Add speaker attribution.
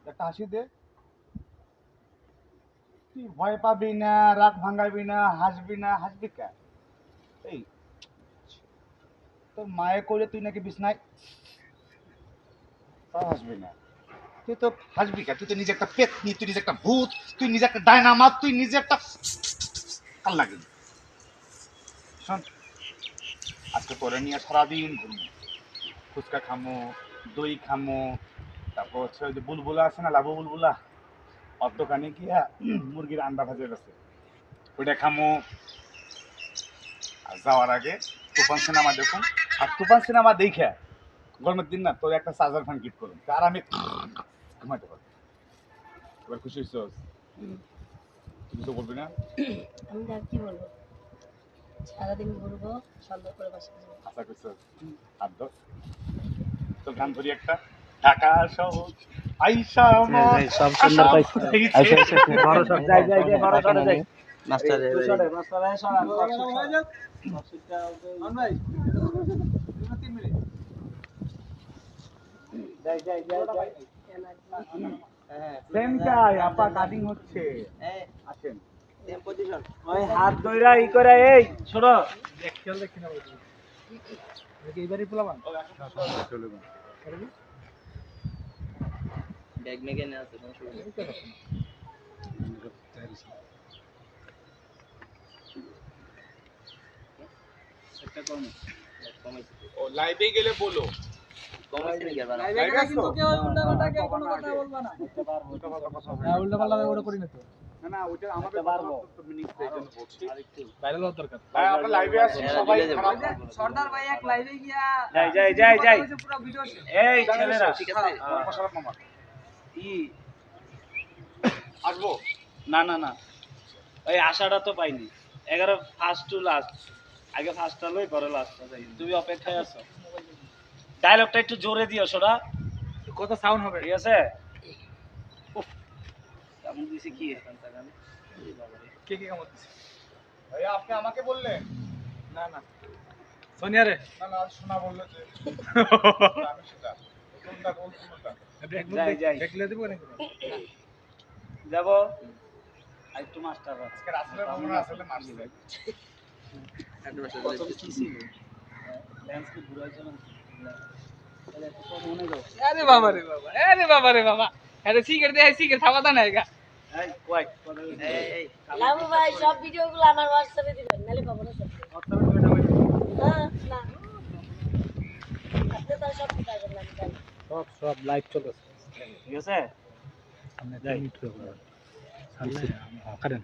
Speaker 1: একটা হাসি দে। তুই ভয় পাবি না, রাগ ভাঙাবি না, হাসবি কে? এই তোর মায়ে করে তুই নাকি বিছনায়, তাও হাসবি না। তুই তো হাসবি কে? তুই তো নিজে একটা পেতনি, তুই নিজে একটা ভূত, তুই নিজে একটা ডায়নামাত, তুই নিজে একটা কাল লাগে। শোন, আজকে তোরে নিয়ে সারাদিন ঘুরবো, ফুচকা খামো, দই খামো, তারপর হচ্ছে ওই যে বুলবুলা আছে না, লাবু বুলবুলা, অত দোকানে গিয়া মুরগির আন্ডা ভাজে গেছে, ওইটা খামো। আর যাওয়ার আগে তুফান সিনেমা দেখুন। আর তুফান সিনেমা দেখে গরমের দিন না তোর একটা চার্জার ফ্যান গিফট করুন, আর আমি ঘুমাইতে পারবো। এবার খুশি হইছ? কিছু বলবি না?
Speaker 2: আমি আর কি বলবো, সারাদিন ঘুরবো, সন্ধ্যা করে বাসায় যাবো।
Speaker 1: আশা করছ? আর দো তোর গান ধরি একটা, ঢাকা শহর আইসা আমার
Speaker 3: সব সুন্দর পাইছে। আইসা আইসা
Speaker 4: বড় সব যাই বড় সরে যাই
Speaker 3: মাস্টার
Speaker 4: তুই সরে সরে সরে ভাই 3 মিনিট যাই
Speaker 1: সেম কাই আপা কাটিং হচ্ছে। আসেন
Speaker 4: সেম পজিশন ওই হাত ধইরা ই করে এই ছোড়ো খেয়াল দেখি না বলছি নাকি এইবারই পোলাবান
Speaker 1: চলে যান।
Speaker 3: ব্যাগ মেগে না আছে
Speaker 4: একটা কম
Speaker 1: ও লাইভে গেলে বলো।
Speaker 4: লাইভে কিন্তু কেউ উল্টাপাল্টা কেউ কোনো কথা বলবা না হ্যাঁ উল্টাপাল্টা ওটা করি না তো
Speaker 1: না না ওইটা আমাদের
Speaker 4: পারবো
Speaker 1: মিনিট জন্য বলছি।
Speaker 4: ভাইরাল হওয়ার দরকার
Speaker 1: ভাই আমরা লাইভে আছি সবাই খারাপ না।
Speaker 5: সর্দার ভাই এক লাইভে গিয়া
Speaker 4: যাই
Speaker 5: পুরো ভিডিও
Speaker 4: এই ছেলেরা
Speaker 1: ঠিক আছে মশারফ মামা
Speaker 4: ই
Speaker 1: আসবো।
Speaker 4: না ওই আশাটা তো পাইনি 11 ফার্স্ট টু লাস্ট আগে ফার্স্টটা লই পরে লাস্টটা যাই তুমি অপেক্ষায় আছো ডায়লগটা একটু জোরে দিও সোডা
Speaker 5: কত সাউন্ড হবে
Speaker 4: ঠিক আছে উফ কেমন দিছি কি এখন তাকান
Speaker 5: কে কেমন দিছে
Speaker 1: ভাই আপনি আমাকে বললেন?
Speaker 5: না সোনিয়া রে
Speaker 1: না না শোনা বললো যে আমি সেটা কোনটা কোনটা
Speaker 4: যাই
Speaker 5: দেখলে দেব নাকি
Speaker 4: যাব একটু মাস্টার
Speaker 1: আজকে রাসেলে মামা আসলে মারছে।
Speaker 4: কত কি ছিল ল্যান্স কি ঘুরাইছে না তাহলে একটু মনে দাও
Speaker 5: আরে বাবা রে বাবা আরে সিগারেট খাওয়া দাও না এগা
Speaker 4: এই কই এই
Speaker 2: লাবু ভাই সব ভিডিওগুলো আমার হোয়াটসঅ্যাপে দিবেন, নালে পাবো না সব। হ্যাঁ, না আপনি তো সব ঠিক আছে না, আমি জানি।
Speaker 5: সব লাইভ চলতেছে
Speaker 4: ঠিক আছে
Speaker 5: সামনে যাই মিট করব সামনে করেন